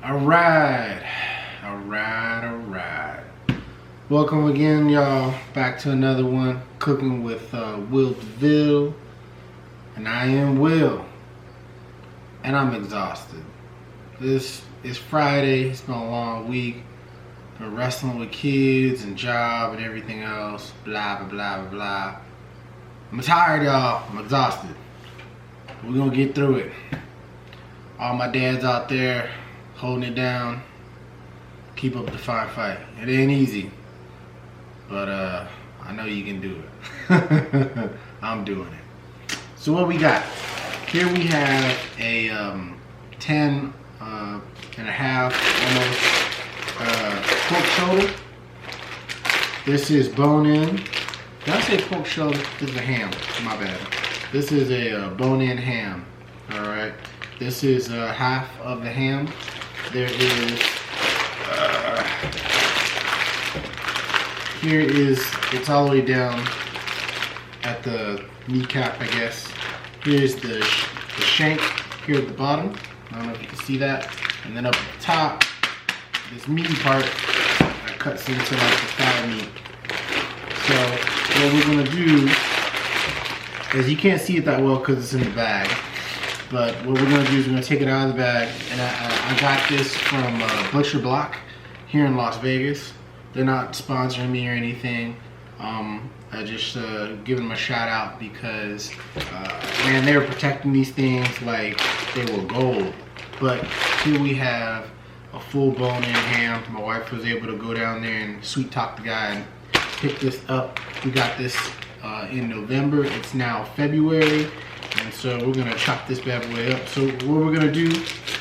Alright. Alright. Welcome again, y'all, back to another one, Cooking with Will DeVille. And I am Will. And I'm exhausted. This is Friday, it's been a long week. Been wrestling with kids and job and everything else. Blah, blah, blah, blah, blah. I'm tired, y'all. I'm exhausted. We're gonna get through it. All my dads out there holding it down. Keep up the fine fight. It ain't easy, but I know you can do it. I'm doing it. So what we got? Here we have a 10 and a half almost pork shoulder. This is bone-in. Did I say pork shoulder? This is a ham. My bad. This is a bone-in ham. All right. This is half of the ham. There is, here is, it's all the way down at the kneecap, I guess. Here's the shank here at the bottom. I don't know if you can see that. And then up at the top, this meaty part that cuts into like the thigh meat. So what we're gonna do is, you can't see it that well because it's in the bag. But what we're gonna do is we're gonna take it out of the bag, and I got this from Butcher Block here in Las Vegas. They're not sponsoring me or anything. I just giving them a shout out because man, they were protecting these things like they were gold. But here we have a full bone-in ham. My wife was able to go down there and sweet talk the guy and pick this up. We got this in November. It's now February. And so we're gonna chop this bad boy up. So what we're gonna do,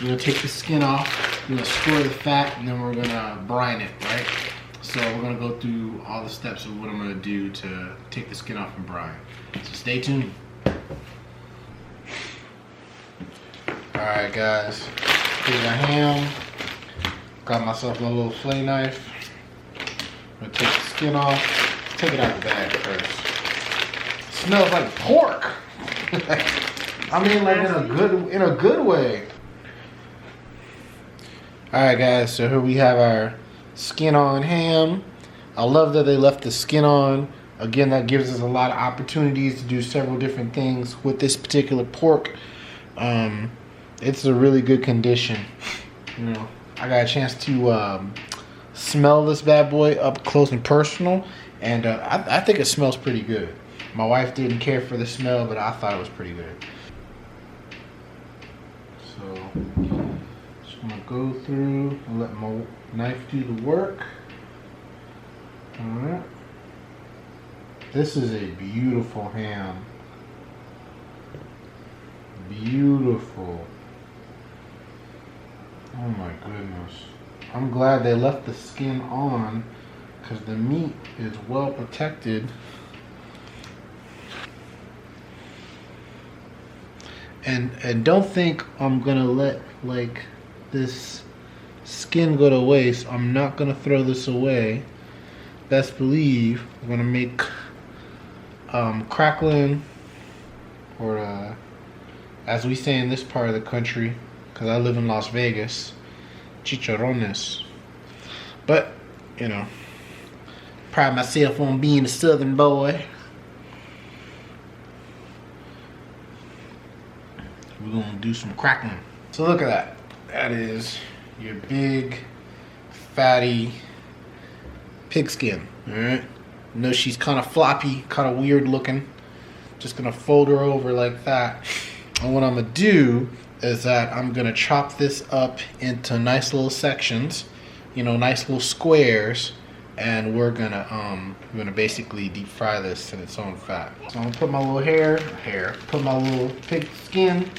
we're gonna take the skin off, we're gonna score the fat, and then we're gonna brine it, right? So we're gonna go through all the steps of what I'm gonna do to take the skin off and brine. So stay tuned. Alright guys, here's our ham. Got myself a little fillet knife. I'm gonna take the skin off. Take it out of the bag first. It smells like pork. I mean, like in a good way. All right, guys. So here we have our skin-on ham. I love that they left the skin on. Again, that gives us a lot of opportunities to do several different things with this particular pork. It's a really good condition. You know, I got a chance to smell this bad boy up close and personal, and I think it smells pretty good. My wife didn't care for the smell, but I thought it was pretty good. So, just gonna go through and let my knife do the work. Alright. This is a beautiful ham. Beautiful. Oh my goodness. I'm glad they left the skin on because the meat is well protected. And don't think I'm gonna let like this skin go to waste. I'm not gonna throw this away. Best believe I'm gonna make crackling, or as we say in this part of the country, because I live in Las Vegas, chicharrones. But you know, pride myself on being a Southern boy. We're gonna do some cracking. So look at that. That is your big, fatty pig skin. Alright? Know she's kind of floppy, kind of weird looking. Just gonna fold her over like that. And what I'm gonna do is that I'm gonna chop this up into nice little sections, you know, nice little squares, and we're gonna basically deep fry this in its own fat. So I'm gonna put my little put my little pig skin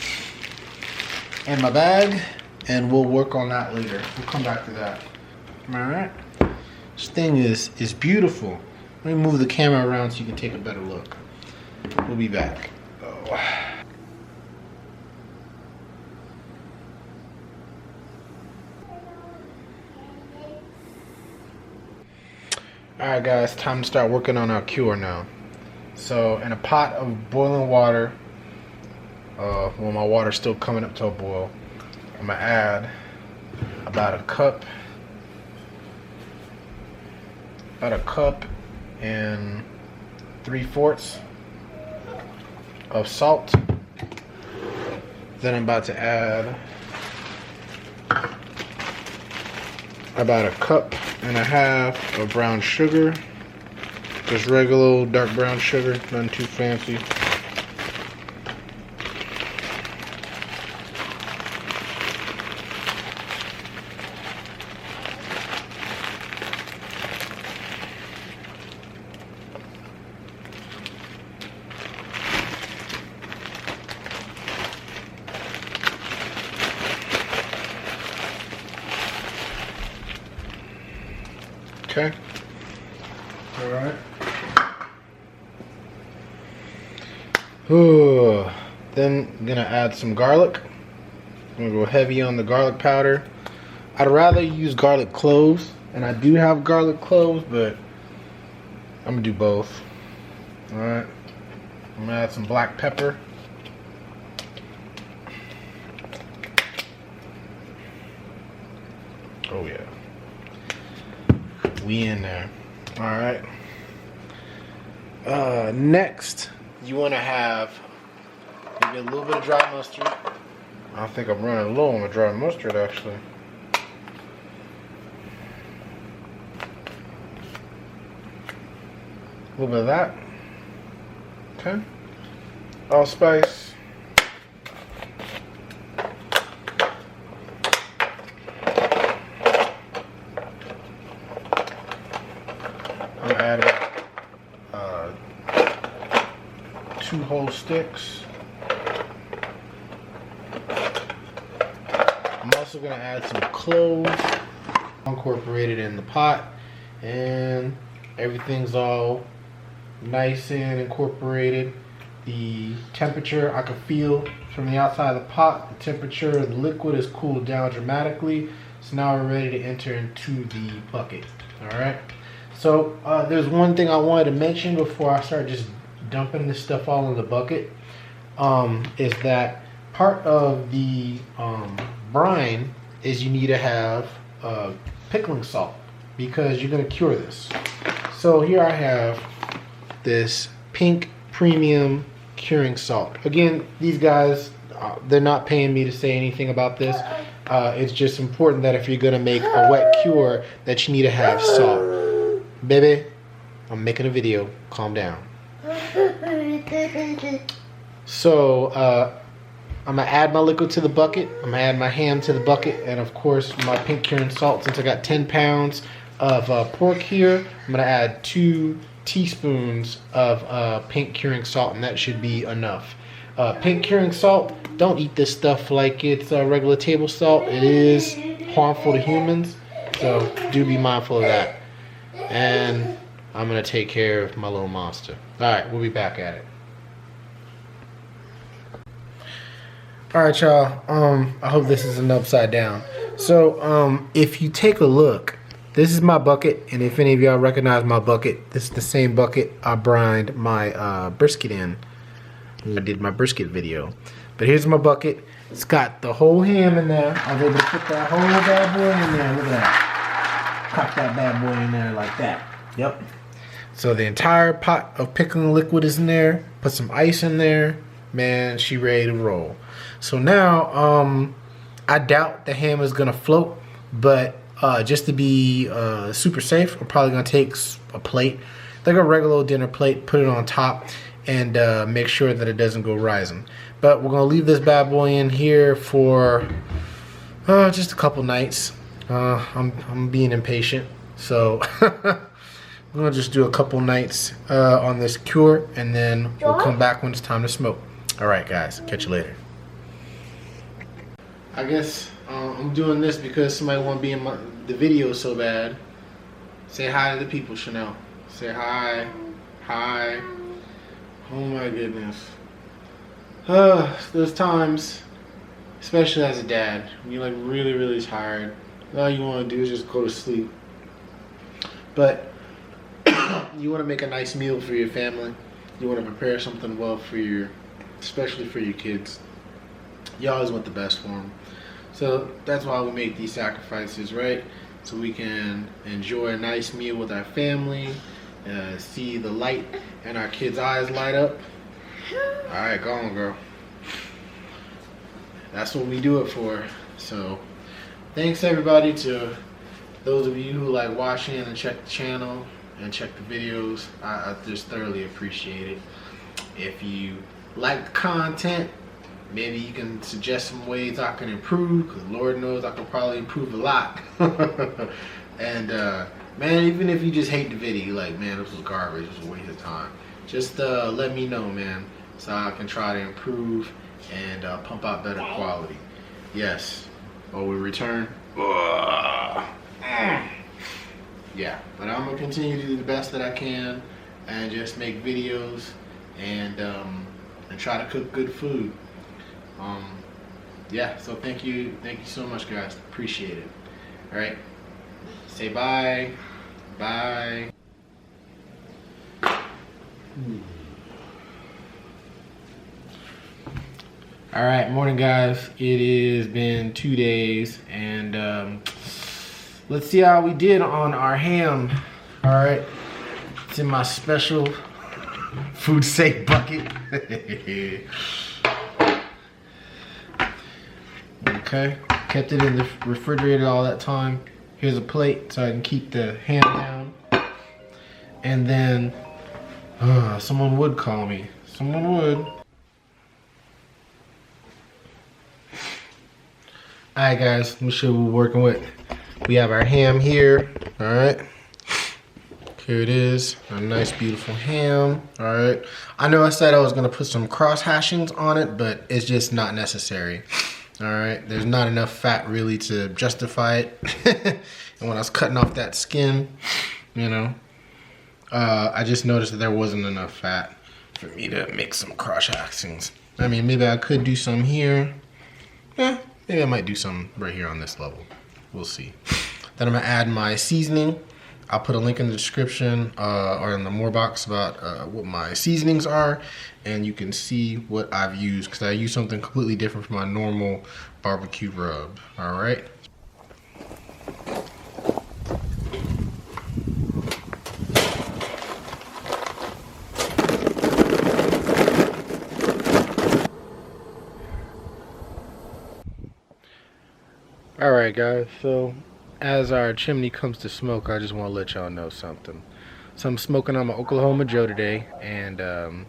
in my bag, and we'll work on that later. We'll come back to that. Alright. This thing is beautiful. Let me move the camera around so you can take a better look. We'll be back. Oh. Alright guys, time to start working on our cure now. So in a pot of boiling water, well, my water's still coming up to a boil, I'm gonna add about a cup and 3/4 of salt. Then I'm about to add about 1.5 cups of brown sugar. Just regular old dark brown sugar, nothing too fancy. Okay. All right. Ooh. Then I'm gonna add some garlic. I'm gonna go heavy on the garlic powder. I'd rather use garlic cloves, and I do have garlic cloves, but I'm gonna do both. All right. I'm gonna add some black pepper. Oh yeah. We in there. All right. Next, you want to have maybe a little bit of dry mustard. I think I'm running low on the dry mustard actually. A little bit of that. Okay. Allspice. I'll add about 2 whole sticks. I'm also going to add some cloves. Incorporated in the pot, and everything's all nice and incorporated. The temperature I can feel from the outside of the pot. The temperature of the liquid is cooled down dramatically. So now we're ready to enter into the bucket. All right. So there's one thing I wanted to mention before I start just dumping this stuff all in the bucket. Is that part of the brine is you need to have pickling salt, because you're going to cure this. So here I have this pink premium curing salt. Again, these guys, they're not paying me to say anything about this. It's just important that if you're going to make a wet cure, that you need to have salt. Baby, I'm making a video. Calm down. So, I'm going to add my liquid to the bucket. I'm going to add my ham to the bucket. And, of course, my pink curing salt. Since I got 10 pounds of pork here, I'm going to add 2 teaspoons of pink curing salt. And that should be enough. Pink curing salt, don't eat this stuff like it's regular table salt. It is harmful to humans. So, do be mindful of that. And I'm going to take care of my little monster. Alright, we'll be back at it. Alright, y'all. I hope this isn't upside down. So, if you take a look, this is my bucket. And if any of y'all recognize my bucket, this is the same bucket I brined my brisket in. I did my brisket video. But here's my bucket. It's got the whole ham in there. I was able to put that whole bad boy in there. Look at that. Pop that bad boy in there like that. Yep. So the entire pot of pickling liquid is in there. Put some ice in there. Man, she ready to roll. So now, I doubt the ham is gonna float, but just to be super safe, I'm probably gonna take a plate, like a regular old dinner plate, put it on top, and make sure that it doesn't go rising. But we're gonna leave this bad boy in here for just a couple nights. I'm being impatient, so I'm gonna just do a couple nights on this cure, and then we'll come back when it's time to smoke. All right, guys, catch you later. I guess I'm doing this because somebody want to be in the video so bad. Say hi to the people, Chanel. Say hi. Hi. Oh my goodness. Those times, especially as a dad, when you're like really, really tired, all you want to do is just go to sleep. But you want to make a nice meal for your family. You want to prepare something well for especially for your kids. You always want the best for them. So that's why we make these sacrifices, right? So we can enjoy a nice meal with our family, see the light in our kids' eyes light up. All right, go on, girl. That's what we do it for. So thanks everybody, to those of you who like watching and check the channel and check the videos. I just thoroughly appreciate it. If you like the content, maybe you can suggest some ways I can improve, because Lord knows I could probably improve a lot. And man, even if you just hate the video, you're like, man, this was garbage, this was a waste of time, just let me know, man, so I can try to improve and pump out better quality. Yes. Oh, we return. Yeah, but I'm gonna continue to do the best that I can and just make videos and try to cook good food. Yeah, so thank you so much, guys. Appreciate it. All right, say bye. Bye. All right, morning, guys. It has been 2 days, and let's see how we did on our ham. All right, it's in my special food safe bucket. Okay, kept it in the refrigerator all that time. Here's a plate so I can keep the ham down. And then someone would call me. Someone would. Alright guys, let me show you what we're working with. We have our ham here, alright. Here it is, a nice beautiful ham, alright. I know I said I was gonna put some cross hashings on it, but it's just not necessary. Alright, there's not enough fat really to justify it. And when I was cutting off that skin, you know, I just noticed that there wasn't enough fat for me to make some cross hashings. I mean, maybe I could do some here. Yeah. Maybe I might do some right here on this level. We'll see. Then I'm gonna add my seasoning. I'll put a link in the description or in the more box about what my seasonings are, and you can see what I've used, because I use something completely different from my normal barbecue rub. All right. Alright guys, so as our chimney comes to smoke, I just want to let y'all know something. So I'm smoking on my Oklahoma Joe today, and I'm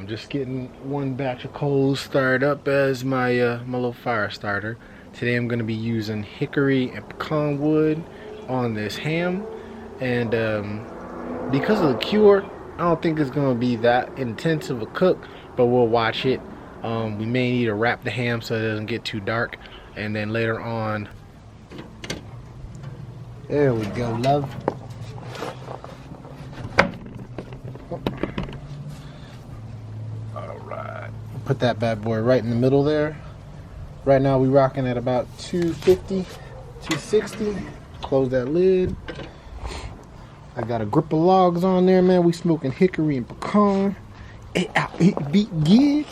just getting one batch of coals started up as my my little fire starter. Today I'm going to be using hickory and pecan wood on this ham, and because of the cure, I don't think it's going to be that intense of a cook, but we'll watch it. We may need to wrap the ham so it doesn't get too dark. And then later on, there we go, love. All right, put that bad boy right in the middle there. Right now we rocking at about 250, 260. Close that lid. I got a grip of logs on there, man. We smoking hickory and pecan. It be good.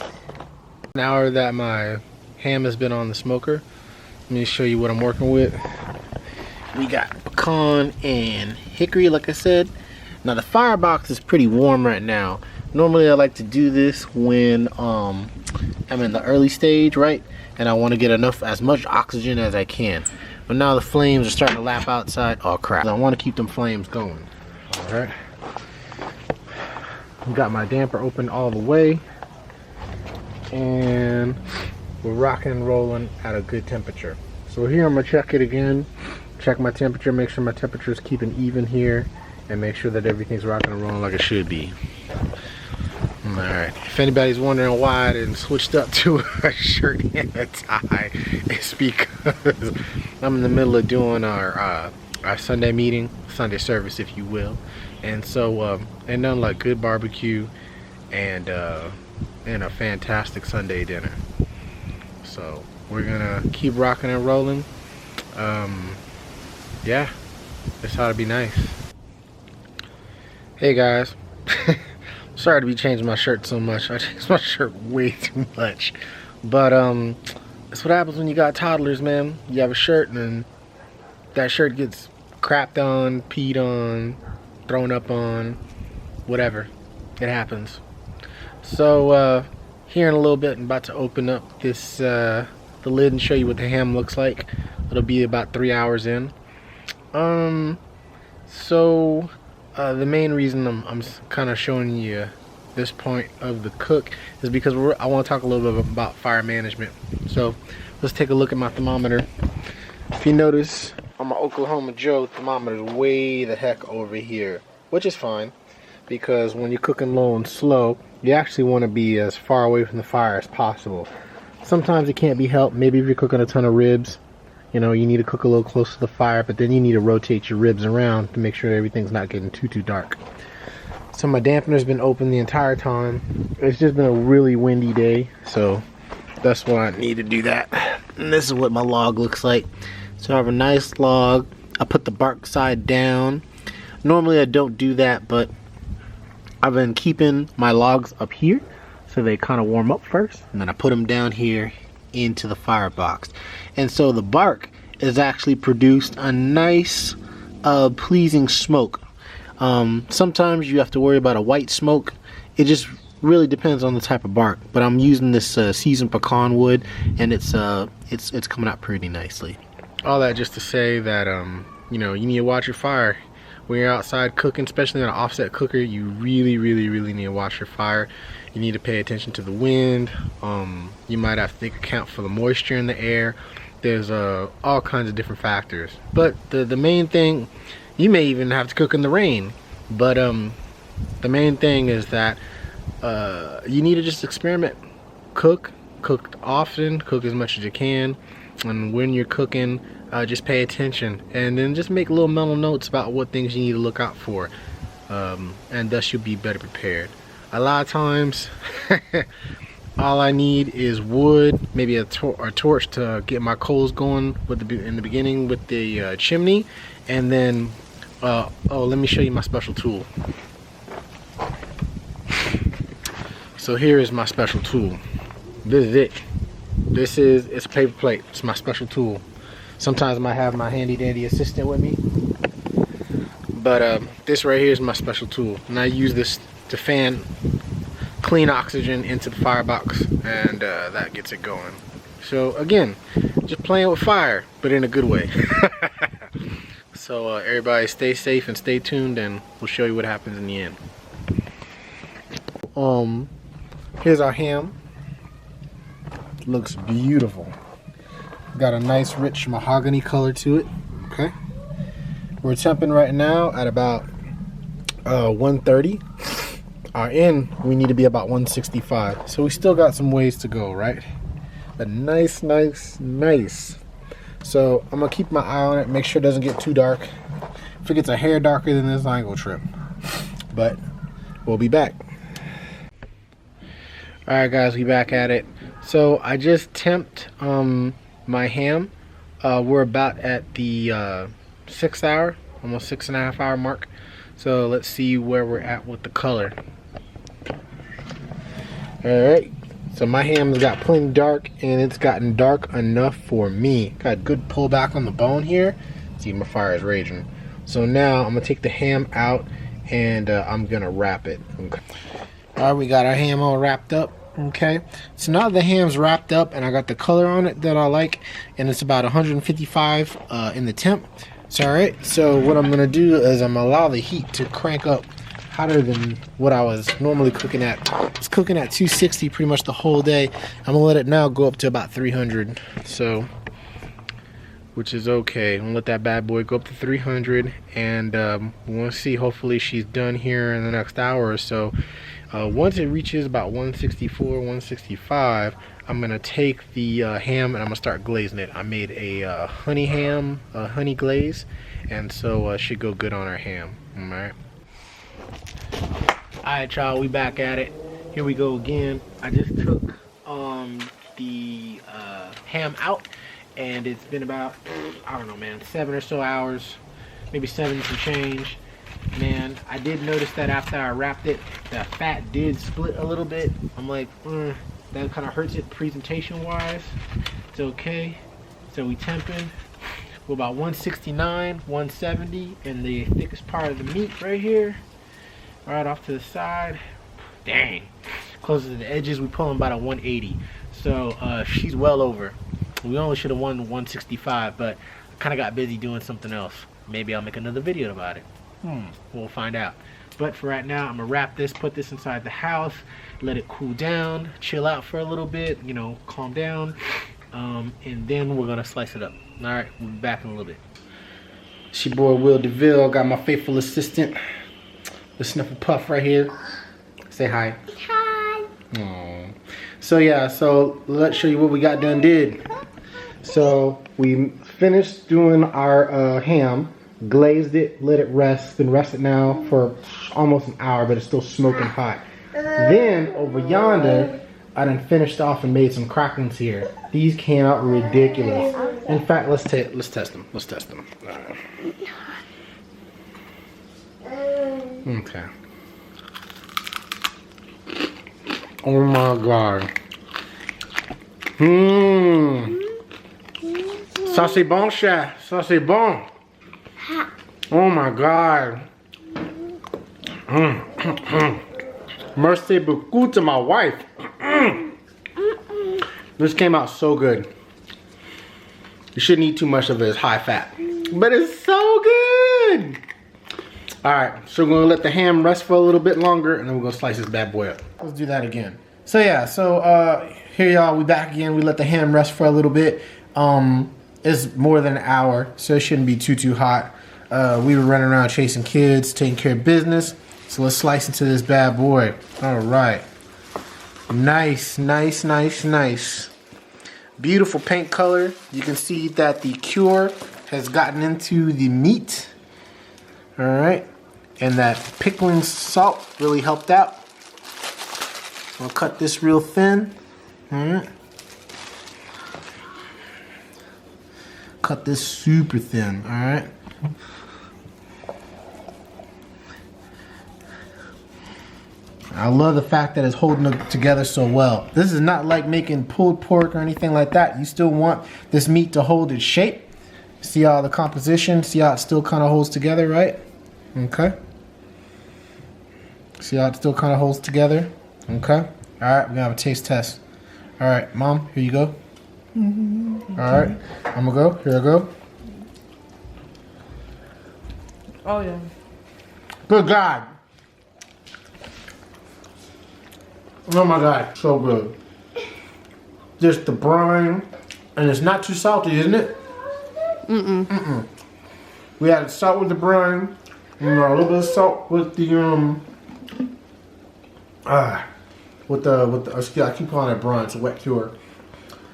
Now that my ham has been on the smoker, let me show you what I'm working with. We got pecan and hickory, like I said. Now the firebox is pretty warm right now. Normally I like to do this when I'm in the early stage, right? And I want to get as much oxygen as I can. But now the flames are starting to lap outside. Oh crap. I want to keep them flames going. Alright. Got my damper open all the way. And we're rocking and rolling at a good temperature. So here I'm gonna check it again, check my temperature, make sure my temperature is keeping even here, and make sure that everything's rocking and rolling like it should be. All right. If anybody's wondering why I didn't switched up to a shirt and a tie, it's because I'm in the middle of doing our Sunday meeting, Sunday service, if you will, and so and nothing like good barbecue and a fantastic Sunday dinner. So we're gonna keep rocking and rolling. Yeah, this ought to be nice. Hey guys, sorry to be changing my shirt so much. I changed my shirt way too much, but That's what happens when you got toddlers, man. You have a shirt and then that shirt gets crapped on, peed on, thrown up on, whatever. It happens. So here in a little bit I'm about to open up this the lid and show you what the ham looks like. It'll be about 3 hours in. The main reason I'm kind of showing you this point of the cook is because I want to talk a little bit about fire management. So let's take a look at my thermometer. If you notice on my Oklahoma Joe thermometer is way the heck over here, which is fine because when you're cooking low and slow, you actually want to be as far away from the fire as possible. Sometimes it can't be helped. Maybe if you're cooking a ton of ribs, you know, you need to cook a little close to the fire, but then you need to rotate your ribs around to make sure everything's not getting too dark. So my dampener's been open the entire time. It's just been a really windy day, so that's why I need to do that. And this is what my log looks like. So I have a nice log. I put the bark side down. Normally I don't do that, but I've been keeping my logs up here so they kind of warm up first, and then I put them down here into the firebox. And so the bark is actually produced a nice pleasing smoke. Sometimes you have to worry about a white smoke. It just really depends on the type of bark, but I'm using this seasoned pecan wood, and it's coming out pretty nicely. All that just to say that you know, you need to watch your fire when you're outside cooking, especially on an offset cooker. You really need to watch your fire. You need to pay attention to the wind. You might have to take account for the moisture in the air. There's all kinds of different factors, but the main thing, you may even have to cook in the rain, but the main thing is that you need to just experiment. Cook often, cook as much as you can, and when you're cooking, just pay attention, and then just make little mental notes about what things you need to look out for, and thus you'll be better prepared. A lot of times all I need is wood, maybe a torch to get my coals going in the beginning with the chimney, and then oh, let me show you my special tool. So here is my special tool. This is it. It's a paper plate. It's my special tool. Sometimes I might have my handy dandy assistant with me, but this right here is my special tool, and I use this to fan clean oxygen into the firebox, and that gets it going. So again, just playing with fire, but in a good way. So everybody stay safe and stay tuned, and we'll show you what happens in the end. Here's our ham. Looks beautiful. Got a nice rich mahogany color to it. Okay, we're temping right now at about 130. Our end, we need to be about 165. So we still got some ways to go, right? But nice. So I'm gonna keep my eye on it, make sure it doesn't get too dark. If it gets a hair darker than this, I ain't gonna trip. But we'll be back. All right, guys, we back at it. So I just temped my ham. We're about at the 6 hour, almost 6.5 hour mark. So let's see where we're at with the color. Alright, so my ham has got plenty dark, and it's gotten dark enough for me. Got good pullback on the bone here. See, my fire is raging. So now I'm gonna take the ham out, and I'm gonna wrap it. Okay. Alright, we got our ham all wrapped up. Okay, so now the ham's wrapped up and I got the color on it that I like, and it's about 155 in the temp. So alright, so what I'm gonna do is I'm gonna allow the heat to crank up hotter than what I was normally cooking at. I was cooking at 260 pretty much the whole day. I'm gonna let it now go up to about 300, so, which is okay. I'm gonna let that bad boy go up to 300, and we want to see, hopefully she's done here in the next hour or so. Once it reaches about 164, 165, I'm gonna take the ham and I'm gonna start glazing it. I made a honey ham, a honey glaze, and so it should go good on our ham. Alright, y'all, we back at it. Here we go again. I just took the ham out, and it's been about, I don't know, man, 7 or so hours, maybe 7 and some change. Man, I did notice that after I wrapped it, the fat did split a little bit. I'm like, that kind of hurts it presentation wise. It's okay. So we temping. We're about 169, 170, and the thickest part of the meat right here. Right off to the side. Dang. Closer to the edges, we pulling about a 180. So she's well over. We only should have won 165, but I kind of got busy doing something else. Maybe I'll make another video about it. We'll find out. But for right now, I'm gonna wrap this, put this inside the house, let it cool down, chill out for a little bit, you know, calm down, and then we're gonna slice it up. All right, we'll be back in a little bit. It's your boy Will DeVille. Got my faithful assistant, the Sniffle Puff right here. Say hi. Hi. Aww. So yeah, so let's show you what we got done did. So we finished doing our ham, glazed it, let it rest. Been rested now for almost an hour, but it's still smoking hot. Then over yonder, I done finished off and made some cracklings here. These came out ridiculous. In fact, let's test them. Let's test them. Okay. Oh my god. Ça c'est bon, cher. Ça c'est bon. Oh my god. Merci beaucoup to my wife. This came out so good. You shouldn't eat too much of it, it's high fat. But it's so good. Alright, so we're gonna let the ham rest for a little bit longer and then we're gonna slice this bad boy up. Let's do that again. So yeah, here y'all, we back again. We let the ham rest for a little bit. It's more than an hour, so it shouldn't be too hot. We were running around chasing kids, taking care of business. So let's slice into this bad boy. All right. Nice, nice, nice, nice. Beautiful paint color. You can see that the cure has gotten into the meat. All right. And that pickling salt really helped out. I'll cut this real thin. All right. Cut this super thin. All right. I love the fact that it's holding it together so well. This is not like making pulled pork or anything like that. You still want this meat to hold its shape. See how the composition, see how it still kind of holds together, right? Okay. See how it still kind of holds together? Okay. All right, we're gonna have a taste test. All right, Mom, here you go. All right, I'm gonna go. Here I go. Oh yeah. Good God. Oh my God, so good. Just the brine, and it's not too salty, isn't it? We had salt with the brine, and a little bit of salt with the I keep calling it brine. It's a wet cure.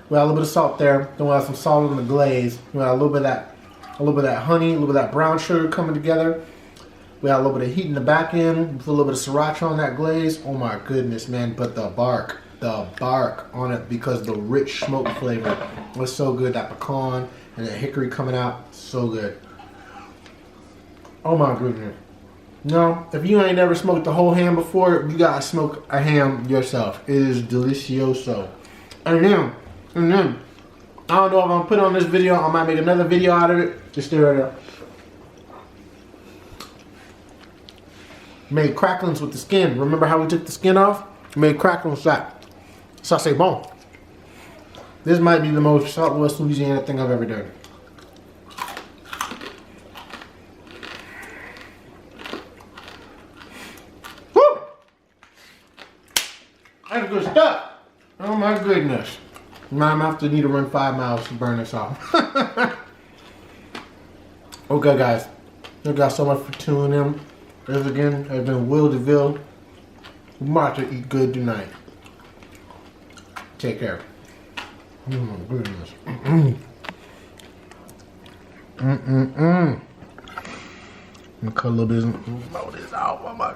We had a little bit of salt there. Then we had some salt in the glaze. We had a little bit of that honey, a little bit of that brown sugar coming together. We had a little bit of heat in the back end, with a little bit of sriracha on that glaze. Oh my goodness, man. But the bark on it, because the rich smoke flavor was so good. That pecan and that hickory coming out, so good. Oh my goodness. No, if you ain't never smoked the whole ham before, you gotta smoke a ham yourself. It is delicioso. And then, I don't know if I'm gonna put on this video. I might make another video out of it. Just stay right there. Made cracklings with the skin. Remember how we took the skin off? Made cracklings that. Ça c'est bon. This might be the most Southwest Louisiana thing I've ever done. Woo! That's good stuff. Oh my goodness. Now I'm going to need to run 5 miles to burn this off. Okay guys. Thank you guys so much for tuning in. This again has been Will DeVille. We're about to eat good tonight. Take care. Oh my goodness. I'm gonna cut a little bit of this out. Oh my God.